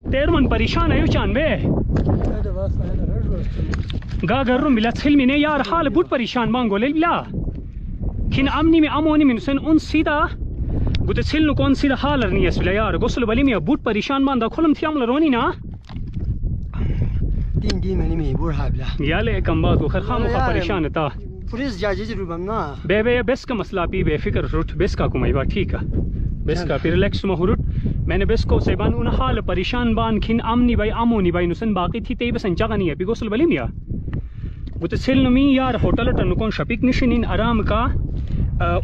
तेरमन परेशान आयो चांबे गा गरुम बिला छिलमी ने यार हाल बुट परेशान मांगो ले बिला खिन अमनी में अमोनी में नुसन उन सीधा गुते छिल नु कौन सीधा हाल नहीं है बिला यार गोसल बली में बुट परेशान मांदा खोलम थी अमल रोनी ना तीन दिन में बुर हा बिला याले कम बात खर खाम खा परेशान था पुलिस जाजी जरूर बनना बे बेस का मसला पी बेफिक्र रुट बेस का कुमाईबा ठीक है बेस का फिर रिलैक्स में हुरुट मैंने बेस को सेबान उन हाल परेशान बान खिन अमनी भाई अमोनी भाई नुसन बाकी थी ते बसन जगह नहीं है बिगोसल बली मिया गुते सिल नमी यार होटल टन कोन शपिक निशिन इन आराम का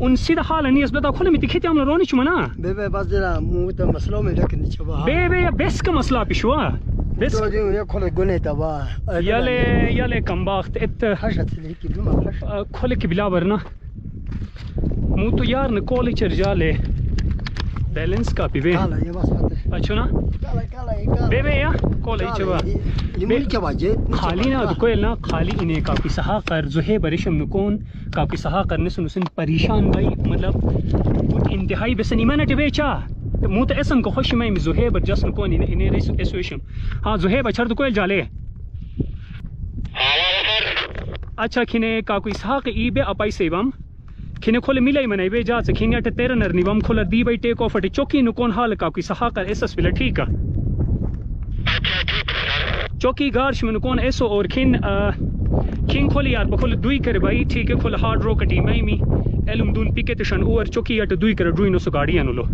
उन सीधा हाल नहीं है बता खोले मिति खेती हम रोनी चुमना बे बस जरा मु तो मसलो में लेकिन छबा बे बेस का मसला पिशवा बेस तो जो ये खोले गुने तबा याले कम वक्त इत हशत की बिमा खोले की बिला वरना मु तो यार न कॉलेज जाले बैलेंस का पीवे अच्छा ना बे या कॉलेज बा लिमुल के बाजे खाली ना कोई ना खाली इन्हें काफी सहा कर जुहे बरिशम नुकोन काफी सहा करने सुन परेशान भाई मतलब इंतहाई बेसनी मैंने टिबेचा मु तो ऐसा को खुश में जुहे बर जसन कोन इन्हें एसोसिएशन हां जुहे बचर तो कोई जाले अच्छा खिने काफी सहा के ईबे अपाई सेवम खिने खोले मिलाई मनाई बे जा से खिने टे तेरा नर निवम खोला दी बाई टेक ऑफ अटे चौकी नु कोन हाल का कोई सहा कर एसएस विला ठीक है चौकी गार्श में कौन ऐसो और खिन खोली यार बखोल दुई करे भाई ठीक है खोल हार्ड रॉक टी मई मी एलुम दून पिके तशन ओवर चौकी अट दुई करे दुई नो सो गाड़ी अनु लो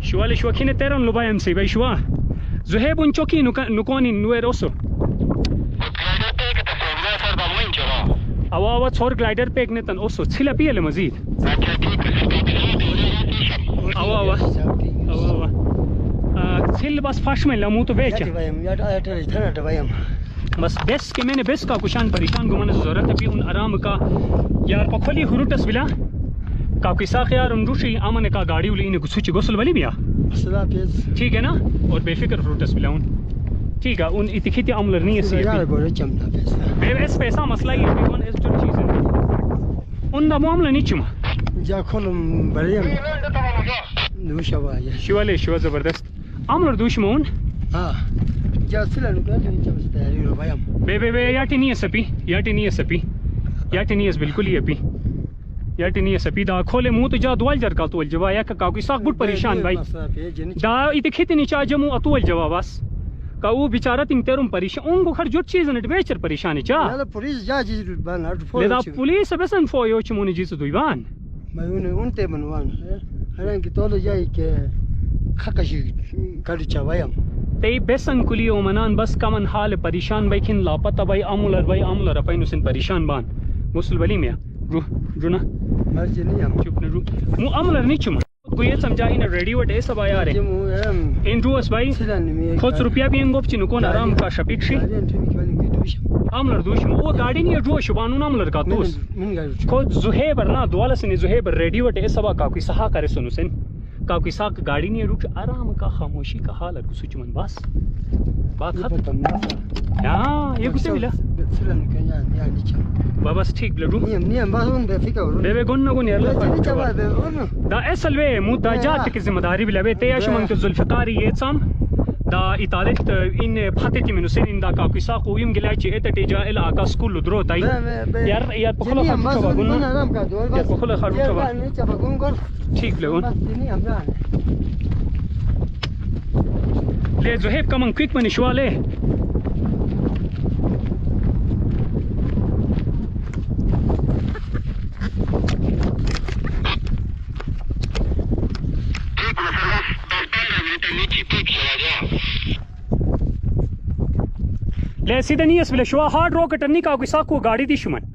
शुवाले शुवा खिने तेरा लो बाय एम से भाई शुवा जुहेब उन चौकी नु कौन इन नुएर ओसो आवा छोर ग्लाइडर पे ने तन ओसो छिला पियले मजीद आवा छिल बस फाश में लमू तो बेच बस बेस के मैंने बेस का कुशान परेशान घुमाने से जरूरत है भी उन आराम का यार पखोली हुरुटस बिला काकी साख यार उन रूशी आमने का गाड़ी उली ने कुछ गोसल वाली बिया ठीक है ना और बेफिक्र हुरुटस बिला उन ठीक है उन इतिखिति अमलर नहीं है बेस पैसा मसला ही है कौन इस जो चीज है उन दा मामला नहीं चुमा जा खोलम बढ़िया नूशवा या शिवाले शिवा जबरदस्त अमलर दुश्मन हां जा सिलन का नहीं चमचता है रो भाई हम बे याटी नहीं है सपी याटी नहीं है सपी याटी नहीं है बिल्कुल ही अपी याटी नहीं है सपी दा खोले मुंह तो जा दुआल जर का तोल जवा या का कोई साख बुट परेशान भाई दा इते खेती नहीं चा जमू अतोल जवा बस का वो बेचारा तिंग तेरुम परेशान उन बुखर जो चीज ने बेचर परेशान चा यार पुलिस जा जी बन हट फो लेदा पुलिस बसन फो यो चमुनी जी दुईबान मैं उनते बनवान हरन की तोलो जाई के खकशी कड़ी चावायम ते बेसन कुली ओमनान बस कमन हाल परेशान भाई खिन लापता भाई अमुलर अपन हुसैन परेशान बान मुसल वली में रुना मर्जी नहीं हम चुप न रु मु अमुलर नहीं चुमा को ये समझा इन रेडियो टे सब आया रे इन रुस भाई खोच रुपया भी इंगोप चिनु कोन आराम का शपिक्षी अमलर दुश वो गाड़ी नहीं जो शुबानु अमलर का तोस खोच जुहेबर ना दुआलस ने जुहेबर रेडियो टे सब का कोई सहा करे सुनुसन का कोई साक गाड़ी नहीं रुक आराम का खामोशी का हाल है कुछ मन बस बात खत्म हां ये कुछ मिला बस ठीक लडू नियम बस उन बेफिक्र बेबे गुन न गुन यार दा असल वे मुद्दा जात की जिम्मेदारी भी लबे ते आशमन के जुल्फकारी ये सम दा इतालत इन फातेती में हुसैन इन दा का कोई साक उयम गिलाची एतटे जा इला का स्कूल द्रो ताई यार पखला खा गुन यार पखला खा ठीक लगन ले जुहेब कमन क्विक मन शवाले ले सीधे नहीं है शुआ हार्ड रॉक टर्नी का कोई साको गाड़ी दी शुमन